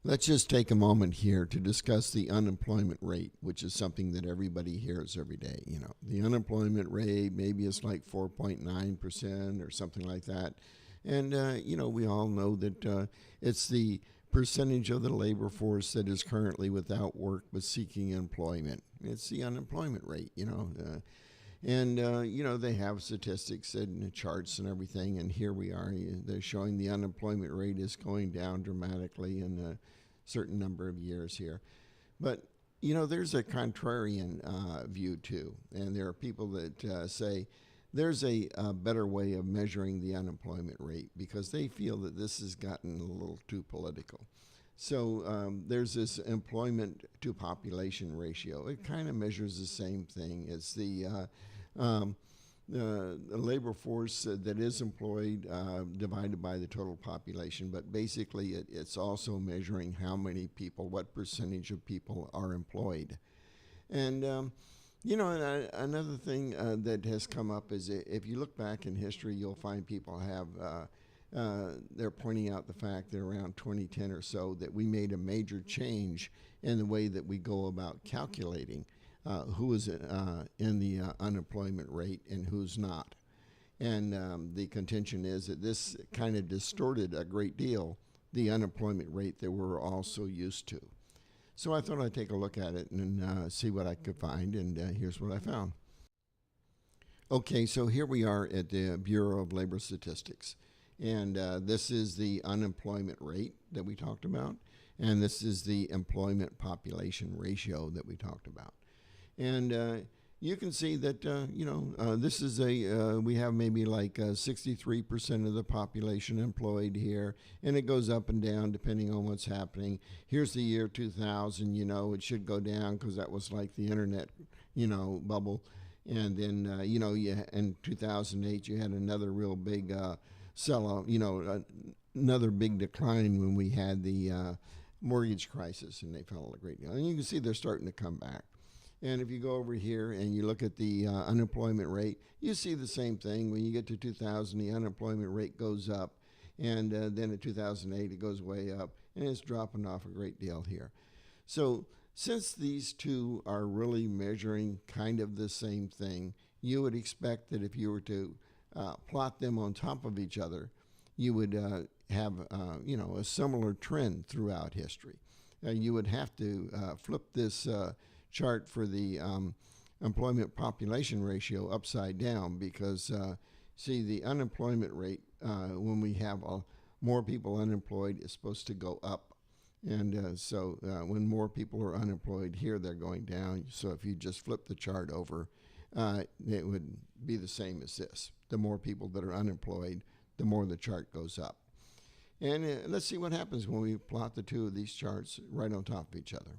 Let's just take a moment here to discuss the unemployment rate, which is something that everybody hears every day. You know, the unemployment rate, maybe it's like 4.9% or something like that. And, we all know that it's the percentage of the labor force that is currently without work but seeking employment. It's the unemployment rate. They have statistics and charts and everything, and here we are. They're showing the unemployment rate is going down dramatically in a certain number of years here. But, there's a contrarian view too, and there are people that say there's a better way of measuring the unemployment rate because they feel that this has gotten a little too political. So there's this employment to population ratio. It kind of measures the same thing. It's um, the labor force that is employed divided by the total population, but basically it's also measuring how many people, what percentage of people are employed. And another thing that has come up is if you look back in history, you'll find people have they're pointing out the fact that around 2010 or so that we made a major change in the way that we go about calculating who is in the unemployment rate and who's not. And the contention is that this kind of distorted a great deal the unemployment rate that we're all so used to. So I thought I'd take a look at it and see what I could find, and here's what I found. Okay, so here we are at the Bureau of Labor Statistics, and this is the unemployment rate that we talked about, and this is the employment population ratio that we talked about. And you can see that, this is we have maybe like 63% of the population employed here, and it goes up and down depending on what's happening. Here's the year 2000, it should go down because that was like the internet, bubble. And then, in 2008, you had another real big sell-off, another big decline when we had the mortgage crisis, and they fell a great deal. And you can see they're starting to come back. And if you go over here and you look at the unemployment rate, you see the same thing. When you get to 2000, the unemployment rate goes up. And then in 2008, it goes way up. And it's dropping off a great deal here. So since these two are really measuring kind of the same thing, you would expect that if you were to plot them on top of each other, you would have a similar trend throughout history. You would have to flip this chart for the employment population ratio upside down because, see, the unemployment rate, when we have more people unemployed, is supposed to go up. And so when more people are unemployed here, they're going down. So if you just flip the chart over, it would be the same as this. The more people that are unemployed, the more the chart goes up. And let's see what happens when we plot the two of these charts right on top of each other.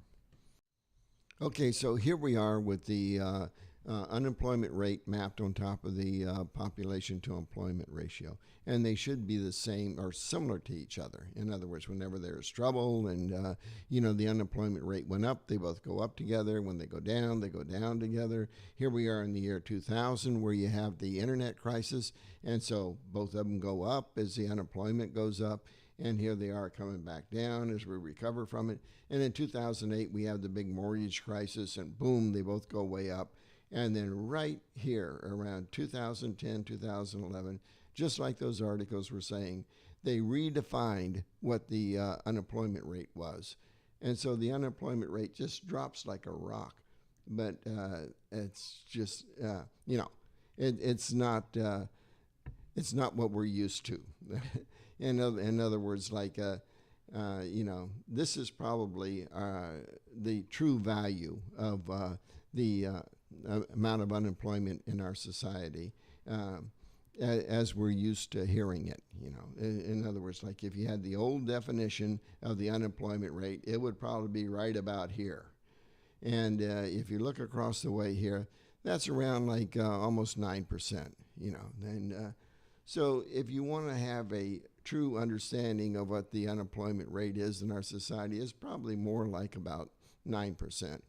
Okay, so here we are with the unemployment rate mapped on top of the population to employment ratio. And they should be the same or similar to each other. In other words, whenever there's trouble and, the unemployment rate went up, they both go up together. When they go down together. Here we are in the year 2000 where you have the internet crisis. And so both of them go up as the unemployment goes up. And here they are coming back down as we recover from it. And in 2008, we have the big mortgage crisis, and boom, they both go way up. And then right here, around 2010, 2011, just like those articles were saying, they redefined what the unemployment rate was. And so the unemployment rate just drops like a rock. But it's just, it's not what we're used to. In other words, like, this is probably the true value of the amount of unemployment in our society as we're used to hearing it. In other words, like if you had the old definition of the unemployment rate, it would probably be right about here. And if you look across the way here, that's around like almost 9%, And so if you want to have a true understanding of what the unemployment rate is in our society, is probably more like about 9%.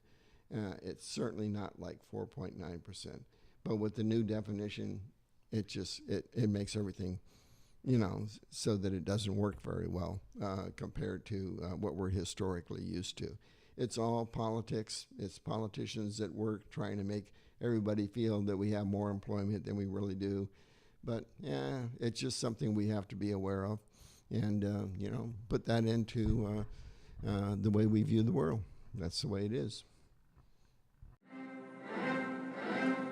It's certainly not like 4.9%. But with the new definition, it makes everything so that it doesn't work very well compared to what we're historically used to. It's all politics. It's politicians at work trying to make everybody feel that we have more employment than we really do. But yeah, it's just something we have to be aware of, and put that into the way we view the world. That's the way it is.